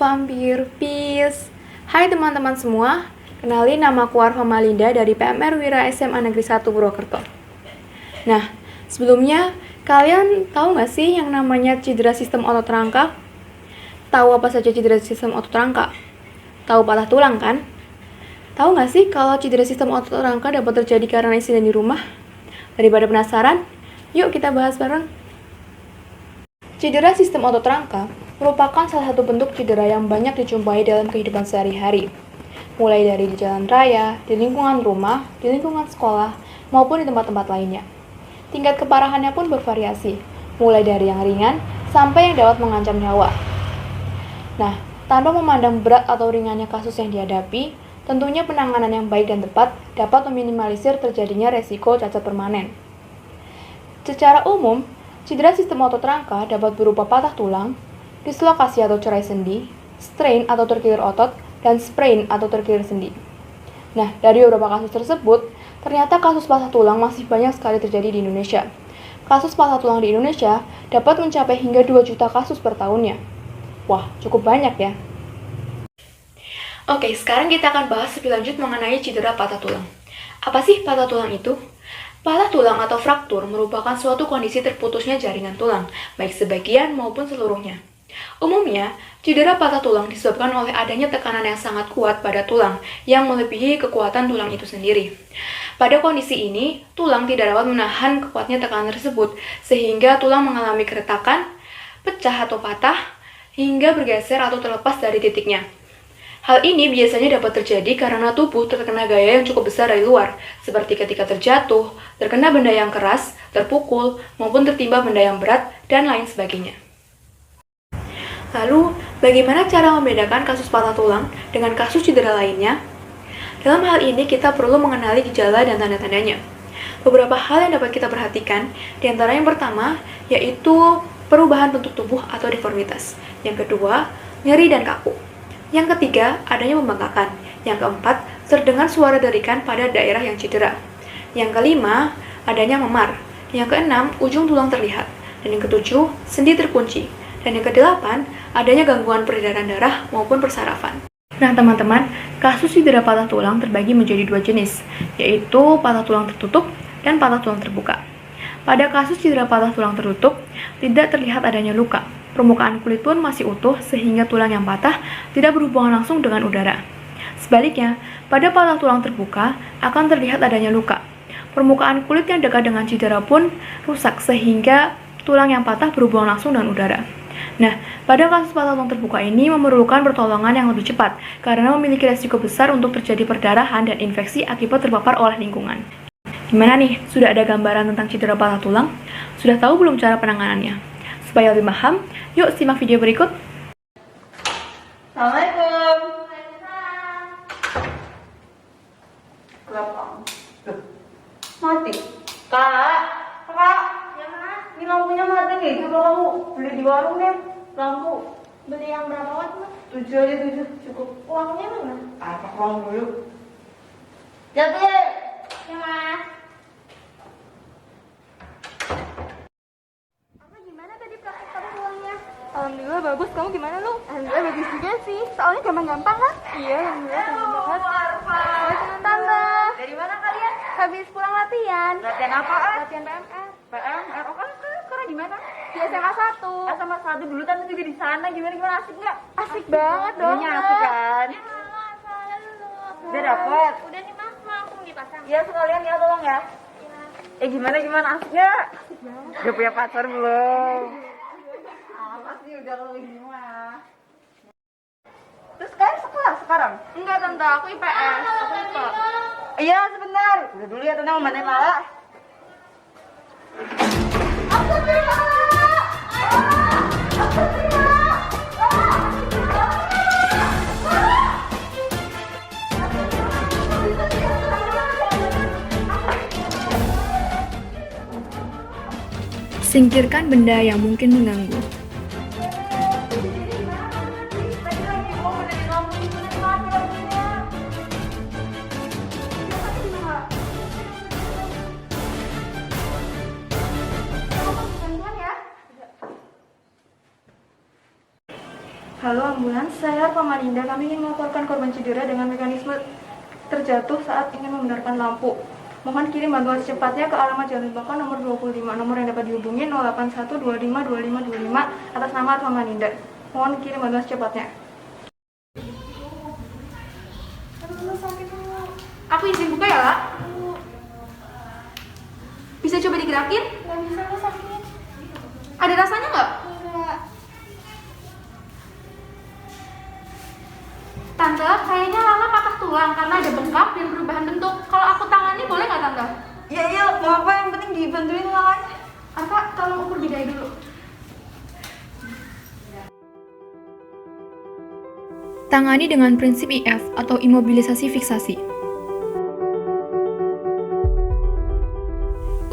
lampir, peace. Hai teman-teman semua, kenalin nama aku Arfa Malinda dari PMR Wira SMA Negeri 1 Purwokerto. Nah, sebelumnya kalian tahu nggak sih yang namanya cedera sistem otot rangka? Tahu apa saja cedera sistem otot rangka? Tahu patah tulang kan? Tahu nggak sih kalau cedera sistem otot rangka dapat terjadi karena insiden di rumah? Daripada penasaran, yuk kita bahas bareng. Cedera sistem otot rangka merupakan salah satu bentuk cedera yang banyak dijumpai dalam kehidupan sehari-hari, mulai dari di jalan raya, di lingkungan rumah, di lingkungan sekolah, maupun di tempat-tempat lainnya. Tingkat keparahannya pun bervariasi, mulai dari yang ringan sampai yang dapat mengancam nyawa. Nah, tanpa memandang berat atau ringannya kasus yang dihadapi, tentunya penanganan yang baik dan tepat dapat meminimalisir terjadinya resiko cacat permanen. Secara umum, cedera sistem otot rangka dapat berupa patah tulang, dislokasi atau cerai sendi, strain atau terkilir otot, dan sprain atau terkilir sendi. Nah, dari beberapa kasus tersebut, ternyata kasus patah tulang masih banyak sekali terjadi di Indonesia. Kasus patah tulang di Indonesia dapat mencapai hingga 2 juta kasus per tahunnya. Wah, cukup banyak ya. Oke, sekarang kita akan bahas lebih lanjut mengenai cedera patah tulang. Apa sih patah tulang itu? Patah tulang atau fraktur merupakan suatu kondisi terputusnya jaringan tulang, baik sebagian maupun seluruhnya. Umumnya, cedera patah tulang disebabkan oleh adanya tekanan yang sangat kuat pada tulang yang melebihi kekuatan tulang itu sendiri. Pada kondisi ini, tulang tidak dapat menahan kuatnya tekanan tersebut, sehingga tulang mengalami keretakan, pecah atau patah, hingga bergeser atau terlepas dari titiknya. Hal ini biasanya dapat terjadi karena tubuh terkena gaya yang cukup besar dari luar, seperti ketika terjatuh, terkena benda yang keras, terpukul, maupun tertimpa benda yang berat, dan lain sebagainya. Lalu, bagaimana cara membedakan kasus patah tulang dengan kasus cedera lainnya? Dalam hal ini, kita perlu mengenali gejala dan tanda-tandanya. Beberapa hal yang dapat kita perhatikan, di antara yang pertama, yaitu perubahan bentuk tubuh atau deformitas. Yang kedua, nyeri dan kaku. Yang ketiga, adanya pembengkakan. Yang keempat, terdengar suara derikan pada daerah yang cedera. Yang kelima, adanya memar. Yang keenam, ujung tulang terlihat. Dan yang ketujuh, sendi terkunci. Dan yang kedelapan, adanya gangguan peredaran darah maupun persarafan. Nah teman-teman, kasus cedera patah tulang terbagi menjadi 2 jenis, yaitu patah tulang tertutup dan patah tulang terbuka. Pada kasus cedera patah tulang tertutup, tidak terlihat adanya luka. Permukaan kulit pun masih utuh sehingga tulang yang patah tidak berhubungan langsung dengan udara. Sebaliknya, pada patah tulang terbuka akan terlihat adanya luka. Permukaan kulit yang dekat dengan cedera pun rusak sehingga tulang yang patah berhubungan langsung dengan udara. Nah, pada kasus patah tulang terbuka ini memerlukan pertolongan yang lebih cepat karena memiliki resiko besar untuk terjadi perdarahan dan infeksi akibat terpapar oleh lingkungan. Gimana nih? Sudah ada gambaran tentang cedera patah tulang? Sudah tahu belum cara penanganannya? Supaya lebih paham, yuk simak video berikut. Assalamualaikum. Kenapa? Mati. Kak. Ya, Mas. Ini lampunya mati nih. Coba kamu beli di warung deh. Lampu. Beli yang berapa watt, Mas? 7 aja 7 cukup. Uangnya mana? Apa uang dulu? Jadi. Ya, Mas. Apa gimana tadi praktek kamu uangnya? Alhamdulillah bagus, kamu gimana lu? Alhamdulillah bagus juga sih. Soalnya gampang-gampang kan? Iya, alhamdulillah gampang banget. Halo, senang tante. Dari mana kalian? Habis pulang latihan. Latihan apa? Latihan PMR. PMR. Oh kan sekarang di mana? Di SMA 1. SMA 1 dulu tante juga di sana. Gimana asik nggak? Asik banget dong. Iya asik kan? Halo, soalnya dulu. Udah dapet? Udah nih, Mas. Langsung dipasang. Iya sekalian ya tolong ya. Gimana asiknya? Udah punya pacar belum? Apa sih udah kalau gimana? Terus kalian sekolah sekarang? Enggak, tante. Aku IPS. Aku IPA. Iya sebentar. Udah dulu ya tenang mandain Lala. Singkirkan benda yang mungkin mengganggu. Halo ambulans, saya Pamalinda. Kami ingin melaporkan korban cedera dengan mekanisme terjatuh saat ingin membenarkan lampu. Mohon kirim bantuan secepatnya ke alamat Jalan Baka nomor 25. Nomor yang dapat dihubungi 081252525 atas nama Pamalinda. Mohon kirim bantuan secepatnya. Aku izin buka ya, Lak. Bisa coba digerakin? Nggak bisa, lu sakit. Ada rasanya nggak? Enggak. Tante, kayaknya Lala patah tulang karena ada bengkak dan perubahan bentuk. Kalau aku tangani boleh nggak, Tante? Iya, mau apa, yang penting dibantuin lalanya. Arka, tolong ukur bidai dulu. Tangani dengan prinsip IF atau imobilisasi fiksasi.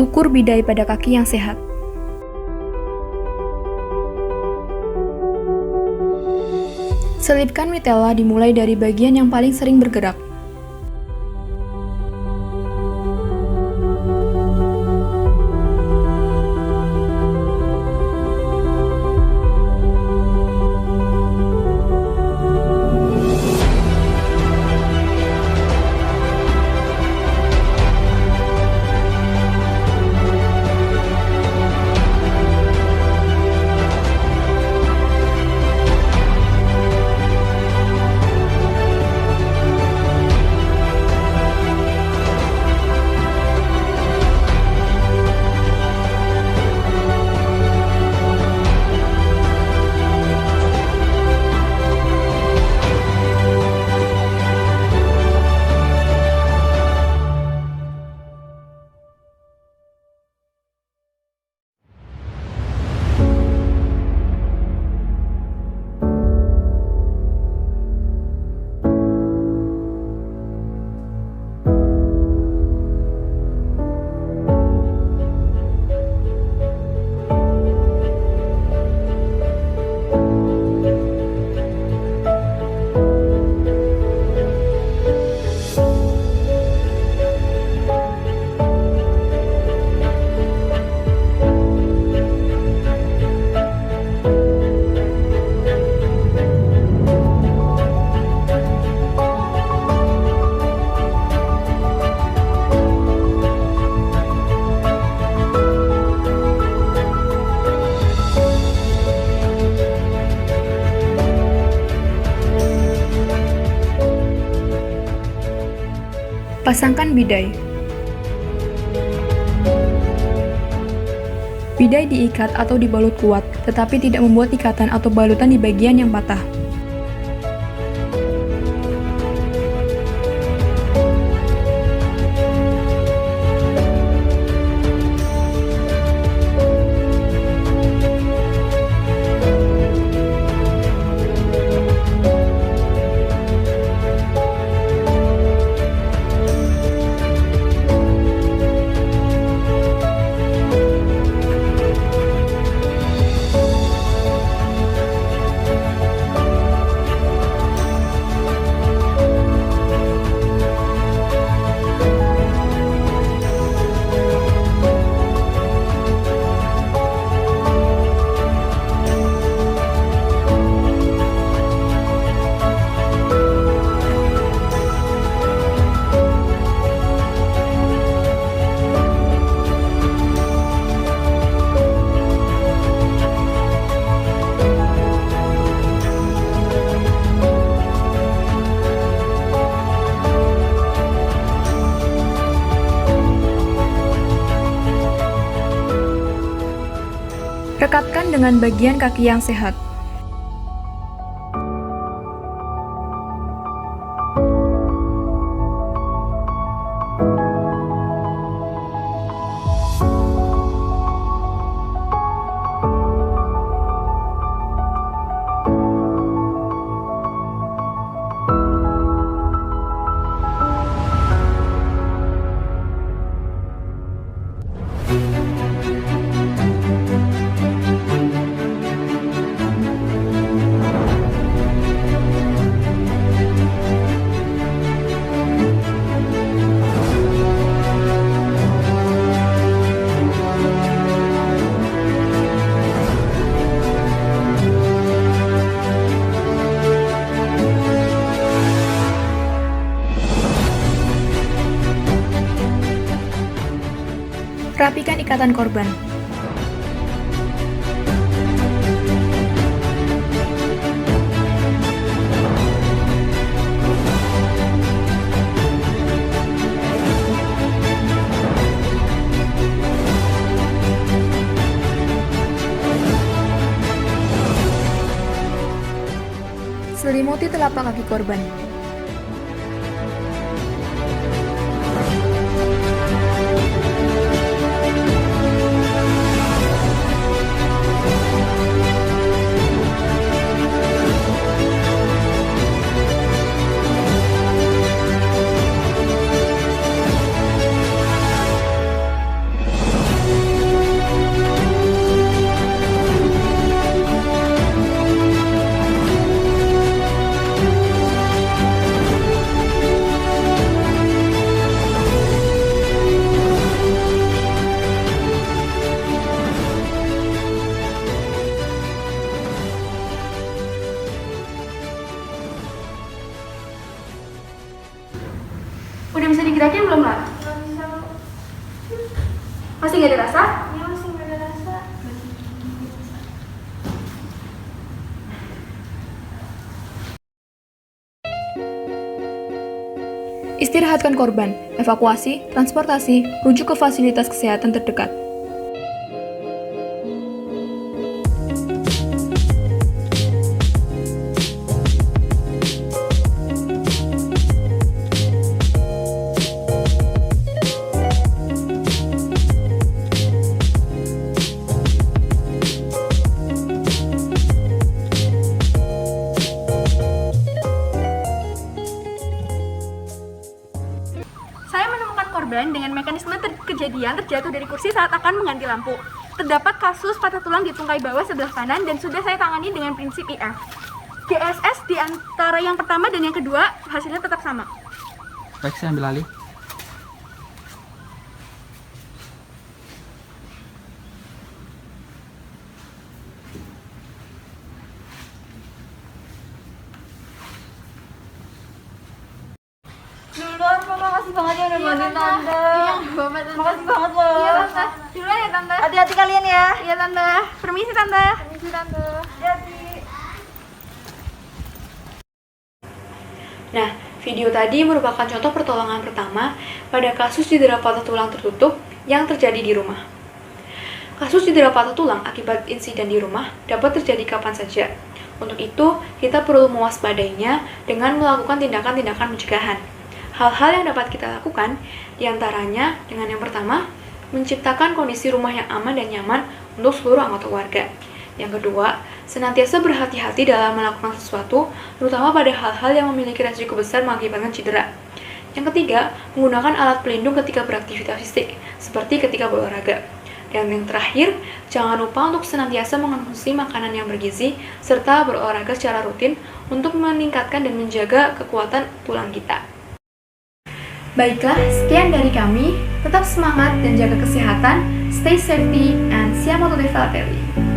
Ukur bidai pada kaki yang sehat. Selipkan mitella dimulai dari bagian yang paling sering bergerak. Pasangkan bidai. Bidai diikat atau dibalut kuat, tetapi tidak membuat ikatan atau balutan di bagian yang patah. Rekatkan dengan bagian kaki yang sehat. Rapikan ikatan korban. Selimuti telapak kaki korban. Udah bisa digerakin belum, Mbak? Masih nggak ada rasa? Iya, masih nggak ada rasa. Istirahatkan korban, evakuasi, transportasi, rujuk ke fasilitas kesehatan terdekat. Saya menemukan korban dengan mekanisme kejadian terjatuh dari kursi saat akan mengganti lampu. Terdapat kasus patah tulang di tungkai bawah sebelah kanan dan sudah saya tangani dengan prinsip IF. GSS di antara yang pertama dan yang kedua hasilnya tetap sama. Baik, saya ambil alih. Duluan, makasih banget ya udah bantuin Tante. Makasih banget loh. Iya, Tante. Duluan ya, Tante. Hati-hati kalian ya. Iya, Tante. Permisi, Tante. Permisi, Tante. Hati-hati. Nah, video tadi merupakan contoh pertolongan pertama pada kasus cedera patah tulang tertutup yang terjadi di rumah. Kasus cedera patah tulang akibat insiden di rumah dapat terjadi kapan saja. Untuk itu, kita perlu mewaspadainya dengan melakukan tindakan-tindakan pencegahan. Hal-hal yang dapat kita lakukan, diantaranya dengan yang pertama, menciptakan kondisi rumah yang aman dan nyaman untuk seluruh anggota warga. Yang kedua, senantiasa berhati-hati dalam melakukan sesuatu, terutama pada hal-hal yang memiliki risiko besar mengakibatkan cedera. Yang ketiga, menggunakan alat pelindung ketika beraktivitas fisik, seperti ketika berolahraga. Dan yang terakhir, jangan lupa untuk senantiasa mengonsumsi makanan yang bergizi, serta berolahraga secara rutin untuk meningkatkan dan menjaga kekuatan tulang kita. Baiklah, sekian dari kami. Tetap semangat dan jaga kesehatan. Stay safety and siamo tutti fratelli.